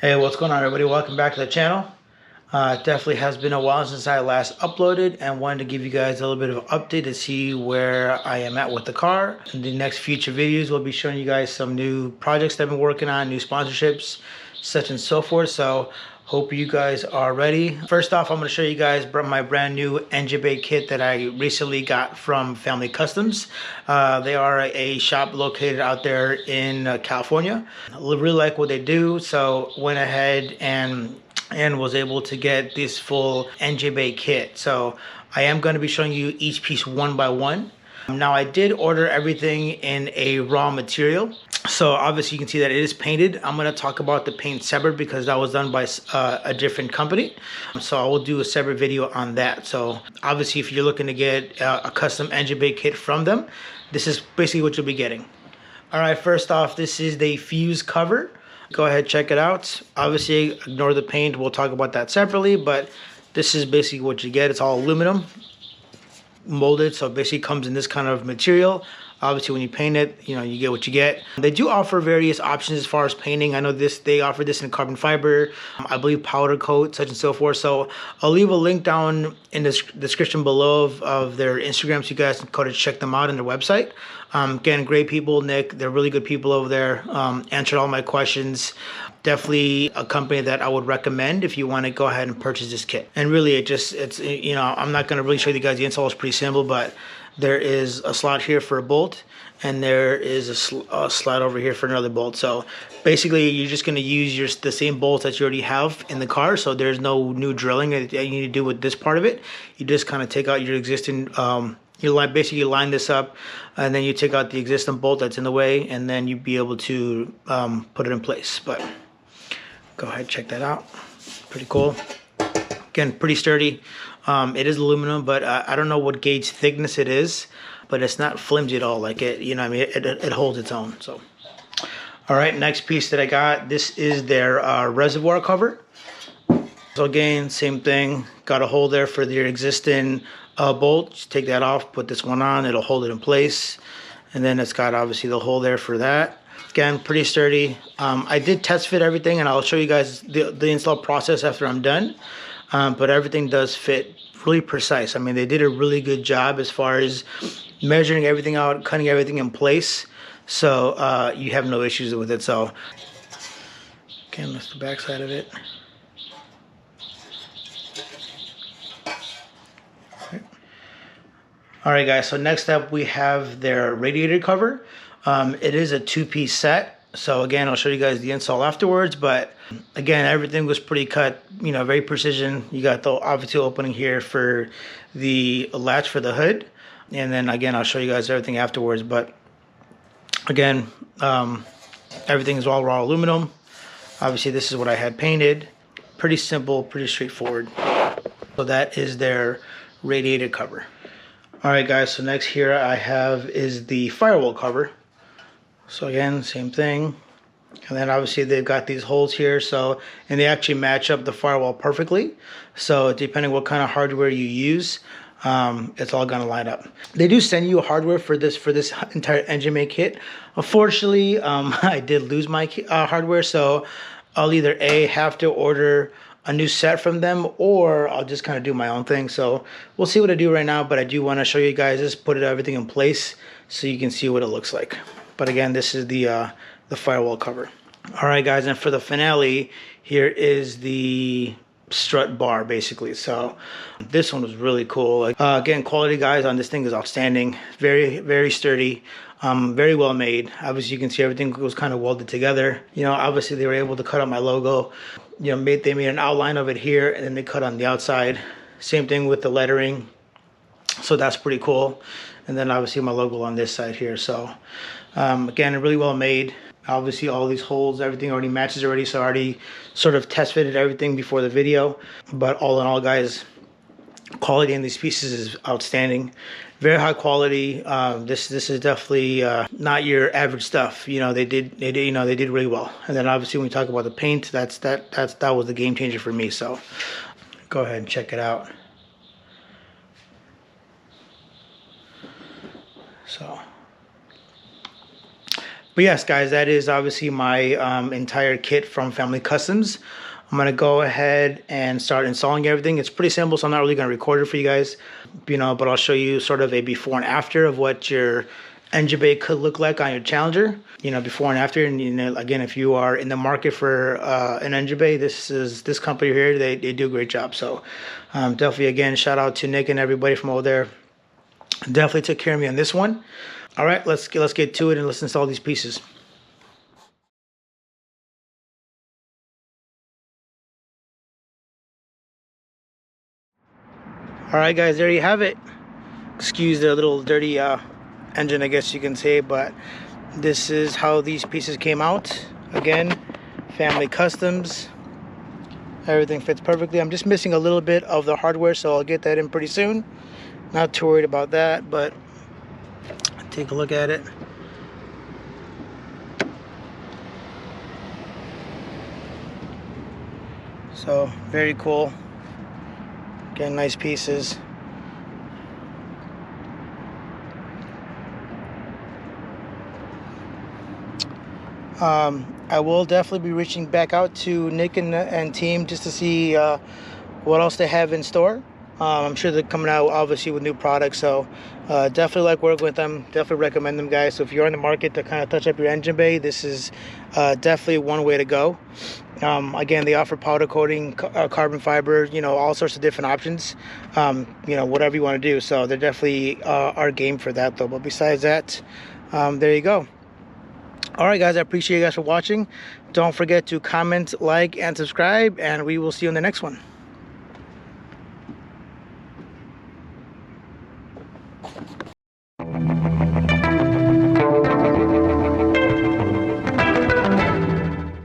Hey, what's going on, everybody? Welcome back to the channel. It definitely has been a while since I last uploaded and wanted to give you guys a little bit of an update to see where I am at with the car. In the next future videos, we'll be showing you guys some new projects that I've been working on, new sponsorships, such and so forth. So hope you guys are ready. First off, I'm going to show you guys my brand new engine bay kit that I recently got from Familycustoms. They are a shop located out there in California. I really like what they do, so went ahead and was able to get this full engine bay kit. So I am going to be showing you each piece one by one. Now, I did order everything in a raw material, so obviously you can see that it is painted. I'm going to talk about the paint separate because that was done by a different company, so I will do a separate video on that. So obviously, if you're looking to get a custom engine bay kit from them, this is basically what you'll be getting. All right, first off, this is the fuse cover. Go ahead, check it out. Obviously, ignore the paint. We'll talk about that separately, but this is basically what you get. It's all aluminum molded, so it basically comes in this kind of material. Obviously, when you paint it, you get what you get. They do offer various options as far as painting. I know they offer this in carbon fiber, I believe powder coat, such and so forth. So I'll leave a link down in the description below of their Instagram, so you guys can go to check them out on their website. Again, great people, Nick. They're really good people over there. Answered all my questions. Definitely a company that I would recommend if you want to go ahead and purchase this kit. And really, it's I'm not going to really show you guys the install. It's pretty simple, but there is a slot here for a bolt, and there is a slot over here for another bolt. So basically, you're just going to use the same bolts that you already have in the car. So there's no new drilling that you need to do with this part of it. You just kind of take out your existing, basically line this up, and then you take out the existing bolt that's in the way, and then you'd be able to put it in place. But go ahead, check that out. Pretty cool. Again, pretty sturdy. It is aluminum, but I don't know what gauge thickness it is, but it's not flimsy at all. Like it holds its own. So, all right, next piece that I got, this is their reservoir cover. So again, same thing. Got a hole there for your existing bolt. Just take that off, put this one on. It'll hold it in place, and then it's got obviously the hole there for that. Again, pretty sturdy. I did test fit everything, and I'll show you guys the install process after I'm done. But everything does fit really precise. I mean, they did a really good job as far as measuring everything out, cutting everything in place. So you have no issues with it. So again, that's the back side of it. All right, guys, so next up we have their radiator cover. It is a two-piece set. So again, I'll show you guys the install afterwards, but again, everything was pretty cut, very precision. You got the obviously opening here for the latch for the hood. And then again, I'll show you guys everything afterwards, but again, everything is all raw aluminum. Obviously, this is what I had painted. Pretty simple, pretty straightforward. So that is their radiator cover. All right, guys, so next here I have is the firewall cover. So again, same thing. And then obviously they've got these holes here, and they actually match up the firewall perfectly. So depending what kind of hardware you use, it's all gonna line up. They do send you hardware for this entire engine bay kit. Unfortunately, I did lose my hardware, so I'll either have to order a new set from them, or I'll just kind of do my own thing. So we'll see what I do right now, but I do want to show you guys this, put everything in place so you can see what it looks like. But again, this is the firewall cover. All right, guys, and for the finale, here is the strut bar, basically. So this one was really cool. Again, quality, guys, on this thing is outstanding. Very, very sturdy. Very well made. Obviously, you can see everything was kind of welded together. Obviously, they were able to cut out my logo. They made an outline of it here, and then they cut on the outside. Same thing with the lettering. So that's pretty cool. And then obviously my logo on this side here. So again, really well made. Obviously all these holes, everything already matches already. So I already sort of test fitted everything before the video. But all in all, guys, quality in these pieces is outstanding. Very high quality. This is definitely not your average stuff. They did really well. And then obviously when we talk about the paint, that was the game changer for me. So go ahead and check it out. So But yes, guys, that is obviously my entire kit from Family Customs. I'm gonna go ahead and start installing everything. It's pretty simple, so I'm not really gonna record it for you guys, but I'll show you sort of a before and after of what your engine bay could look like on your Challenger, before and after. And again, if you are in the market for an engine bay, this company here, they do a great job. So definitely, again, shout out to Nick and everybody from over there. Definitely took care of me on this one. All right, let's get to it and let's install these pieces. All right, guys, there you have it. Excuse the little dirty engine, I guess you can say, but this is how these pieces came out. Again, Family Customs. Everything fits perfectly. I'm just missing a little bit of the hardware, so I'll get that in pretty soon. Not too worried about that, but take a look at it. So very cool. Again, nice pieces. I will definitely be reaching back out to Nick and team just to see what else they have in store. I'm sure they're coming out obviously with new products, so definitely like working with them. Definitely recommend them, guys. So if you're in the market to kind of touch up your engine bay, this is definitely one way to go. Again, they offer powder coating, carbon fiber, all sorts of different options, whatever you want to do. So they're definitely our game for that, though. But besides that, there you go. All right, guys, I appreciate you guys for watching. Don't forget to comment, like, and subscribe, and we will see you in the next one.